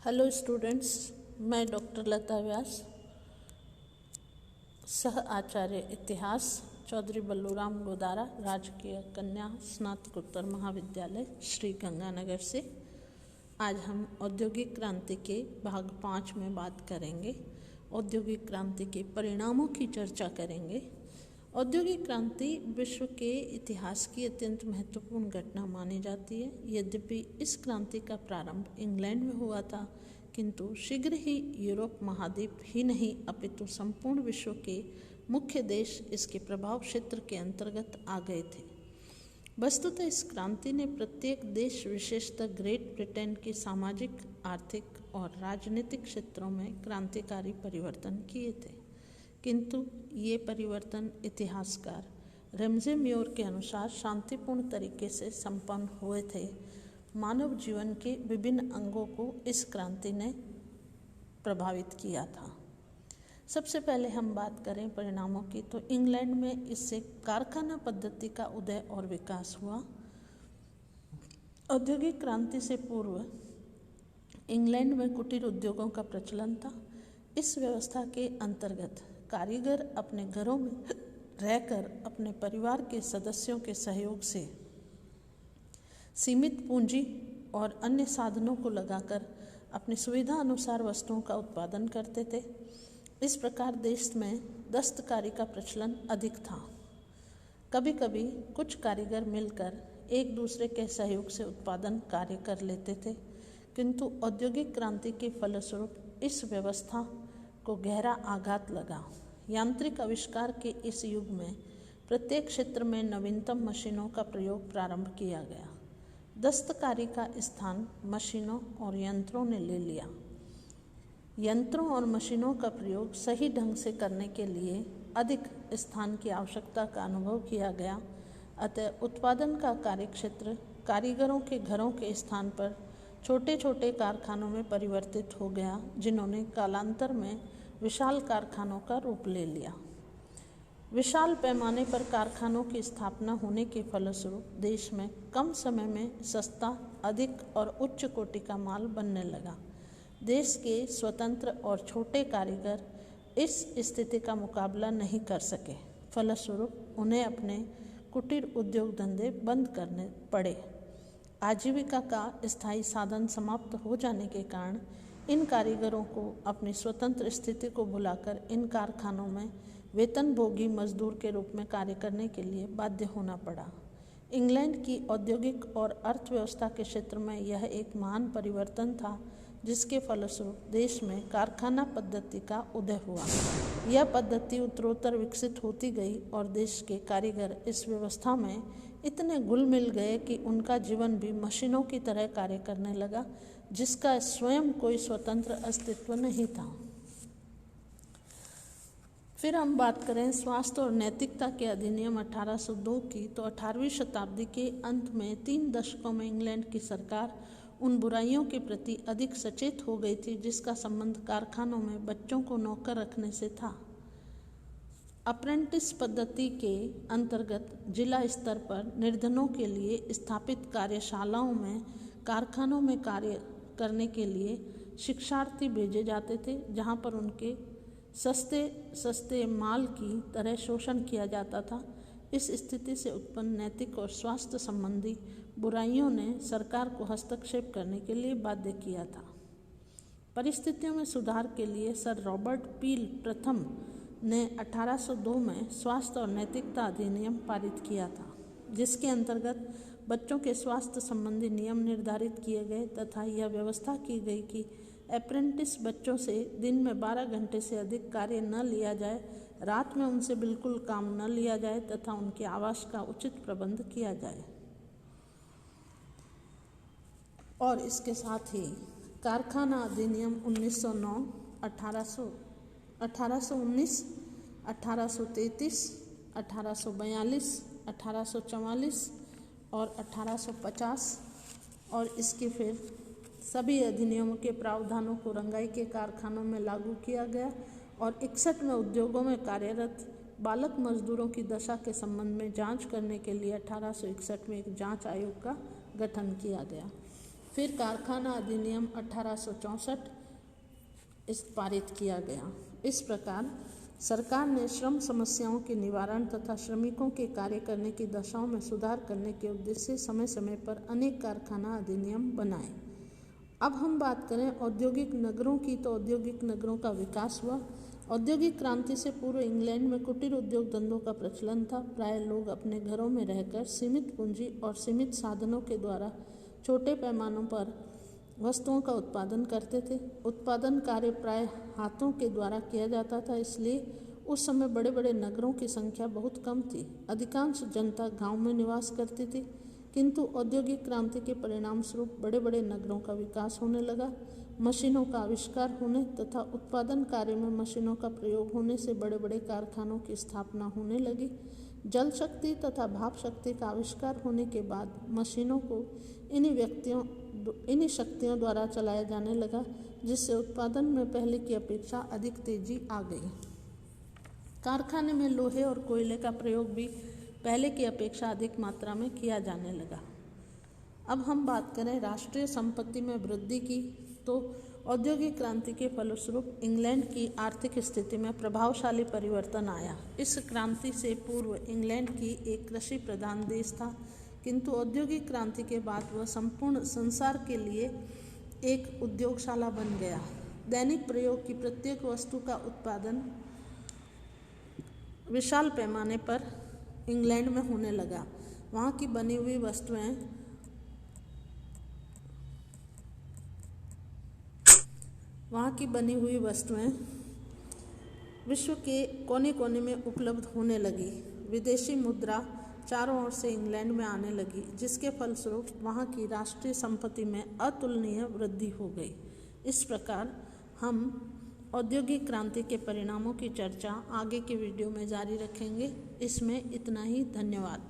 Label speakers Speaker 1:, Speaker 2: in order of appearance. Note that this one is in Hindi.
Speaker 1: हेलो स्टूडेंट्स, मैं डॉक्टर लता व्यास, सह आचार्य इतिहास, चौधरी बल्लूराम गोदारा राजकीय कन्या स्नातकोत्तर महाविद्यालय श्री गंगानगर से आज हम औद्योगिक क्रांति के भाग 5 में बात करेंगे। औद्योगिक क्रांति के परिणामों की चर्चा करेंगे। औद्योगिक क्रांति विश्व के इतिहास की अत्यंत महत्वपूर्ण घटना मानी जाती है। यद्यपि इस क्रांति का प्रारंभ इंग्लैंड में हुआ था, किंतु शीघ्र ही यूरोप महाद्वीप ही नहीं अपितु संपूर्ण विश्व के मुख्य देश इसके प्रभाव क्षेत्र के अंतर्गत आ गए थे। वस्तुतः इस क्रांति ने प्रत्येक देश, विशेषतः ग्रेट ब्रिटेन की सामाजिक, आर्थिक और राजनीतिक क्षेत्रों में क्रांतिकारी परिवर्तन किए थे। किंतु ये परिवर्तन इतिहासकार रमजे म्योर के अनुसार शांतिपूर्ण तरीके से संपन्न हुए थे। मानव जीवन के विभिन्न अंगों को इस क्रांति ने प्रभावित किया था। सबसे पहले हम बात करें परिणामों की, तो इंग्लैंड में इससे कारखाना पद्धति का उदय और विकास हुआ। औद्योगिक क्रांति से पूर्व इंग्लैंड में कुटीर उद्योगों का प्रचलन था। इस व्यवस्था के अंतर्गत कारीगर अपने घरों में रहकर अपने परिवार के सदस्यों के सहयोग से सीमित पूंजी और अन्य साधनों को लगाकर अपनी सुविधा अनुसार वस्तुओं का उत्पादन करते थे। इस प्रकार देश में दस्तकारी का प्रचलन अधिक था। कभी कभी कुछ कारीगर मिलकर एक दूसरे के सहयोग से उत्पादन कार्य कर लेते थे, किंतु औद्योगिक क्रांति के फलस्वरूप इस व्यवस्था को गहरा आघात लगा। यांत्रिक आविष्कार के इस युग में प्रत्येक क्षेत्र में नवीनतम मशीनों का प्रयोग प्रारंभ किया गया। दस्तकारी का स्थान मशीनों और यंत्रों ने ले लिया। यंत्रों और मशीनों का प्रयोग सही ढंग से करने के लिए अधिक स्थान की आवश्यकता का अनुभव किया गया। अतः उत्पादन का कार्यक्षेत्र कारीगरों के घरों के स्थान पर छोटे छोटे कारखानों में परिवर्तित हो गया, जिन्होंने कालांतर में विशाल कारखानों का रूप ले लिया। विशाल पैमाने पर कारखानों की स्थापना होने के फलस्वरूप देश में कम समय में सस्ता, अधिक और उच्च कोटि का माल बनने लगा। देश के स्वतंत्र और छोटे कारीगर इस स्थिति का मुकाबला नहीं कर सके। फलस्वरूप उन्हें अपने कुटीर उद्योग धंधे बंद करने पड़े। आजीविका का स्थायी साधन समाप्त हो जाने के कारण इन कारीगरों को अपनी स्वतंत्र स्थिति को भुलाकर इन कारखानों में वेतनभोगी मजदूर के रूप में कार्य करने के लिए बाध्य होना पड़ा। इंग्लैंड की औद्योगिक और अर्थव्यवस्था के क्षेत्र में यह एक महान परिवर्तन था, जिसके फलस्वरूप देश में कारखाना पद्धति का उदय हुआ। यह पद्धति उत्तरोत्तर विकसित होती गई और देश के कारीगर इस व्यवस्था में इतने घुल मिल गए कि उनका जीवन भी मशीनों की तरह कार्य करने लगा, जिसका स्वयं कोई स्वतंत्र अस्तित्व नहीं था। फिर हम बात करें स्वास्थ्य और नैतिकता के अधिनियम 1802 की, तो 18वीं शताब्दी के अंत में 3 दशकों में इंग्लैंड की सरकार उन बुराइयों के प्रति अधिक सचेत हो गई थी जिसका संबंध कारखानों में बच्चों को नौकर रखने से था। अप्रेंटिस पद्धति के अंतर्गत जिला स्तर पर निर्धनों के लिए स्थापित कार्यशालाओं में कारखानों में कार्य करने के लिए शिक्षार्थी भेजे जाते थे, जहां पर उनके सस्ते माल की तरह शोषण किया जाता था। इस स्थिति से उत्पन्न नैतिक और स्वास्थ्य संबंधी बुराइयों ने सरकार को हस्तक्षेप करने के लिए बाध्य किया था। परिस्थितियों में सुधार के लिए सर रॉबर्ट पील प्रथम ने 1802 में स्वास्थ्य और नैतिकता अधिनियम पारित किया था, जिसके अंतर्गत बच्चों के स्वास्थ्य संबंधी नियम निर्धारित किए गए तथा यह व्यवस्था की गई कि अप्रेंटिस बच्चों से दिन में 12 घंटे से अधिक कार्य न लिया जाए, रात में उनसे बिल्कुल काम न लिया जाए तथा उनके आवास का उचित प्रबंध किया जाए। और इसके साथ ही कारखाना अधिनियम 1909, 1819, 1833, 1842, 1844 और 1850 और इसके फिर सभी अधिनियमों के प्रावधानों को रंगाई के कारखानों में लागू किया गया और 61 में उद्योगों में कार्यरत बालक मजदूरों की दशा के संबंध में जांच करने के लिए 1861 में एक जांच आयोग का गठन किया गया। फिर कारखाना अधिनियम 1864 इस पारित किया गया। इस प्रकार सरकार ने श्रम समस्याओं के निवारण तथा श्रमिकों के कार्य करने की दशाओं में सुधार करने के उद्देश्य से समय समय पर अनेक कारखाना अधिनियम बनाए। अब हम बात करें औद्योगिक नगरों की, तो औद्योगिक नगरों का विकास हुआ। औद्योगिक क्रांति से पूर्व इंग्लैंड में कुटीर उद्योग धंधों का प्रचलन था। प्राय लोग अपने घरों में रहकर सीमित पूंजी और सीमित साधनों के द्वारा छोटे पैमानों पर वस्तुओं का उत्पादन करते थे। उत्पादन कार्य प्राय हाथों के द्वारा किया जाता था, इसलिए उस समय बड़े बड़े नगरों की संख्या बहुत कम थी। अधिकांश जनता गांव में निवास करती थी, किंतु औद्योगिक क्रांति के परिणाम स्वरूप बड़े बड़े नगरों का विकास होने लगा। मशीनों का आविष्कार होने तथा उत्पादन कार्य में मशीनों का प्रयोग होने से बड़े बड़े कारखानों की स्थापना होने लगी। जल शक्ति तथा भाप शक्ति का आविष्कार होने के बाद मशीनों को इन्हीं शक्तियों द्वारा चलाया जाने लगा, जिससे उत्पादन में पहले की अपेक्षा अधिक तेजी आ गई। कारखाने में लोहे और कोयले का प्रयोग भी पहले की अपेक्षा अधिक मात्रा में किया जाने लगा। अब हम बात करें राष्ट्रीय संपत्ति में वृद्धि की, तो औद्योगिक क्रांति के फलस्वरूप इंग्लैंड की आर्थिक स्थिति में प्रभावशाली परिवर्तन आया। इस क्रांति से पूर्व इंग्लैंड की एक कृषि प्रधान देश था, किंतु औद्योगिक क्रांति के बाद वह संपूर्ण संसार के लिए एक उद्योगशाला बन गया। दैनिक प्रयोग की प्रत्येक वस्तु का उत्पादन विशाल पैमाने पर इंग्लैंड में होने लगा। वहाँ की बनी हुई वस्तुएं विश्व के कोने कोने में उपलब्ध होने लगी। विदेशी मुद्रा चारों ओर से इंग्लैंड में आने लगी, जिसके फलस्वरूप वहाँ की राष्ट्रीय संपत्ति में अतुलनीय वृद्धि हो गई। इस प्रकार हम औद्योगिक क्रांति के परिणामों की चर्चा आगे के वीडियो में जारी रखेंगे। इसमें इतना ही। धन्यवाद।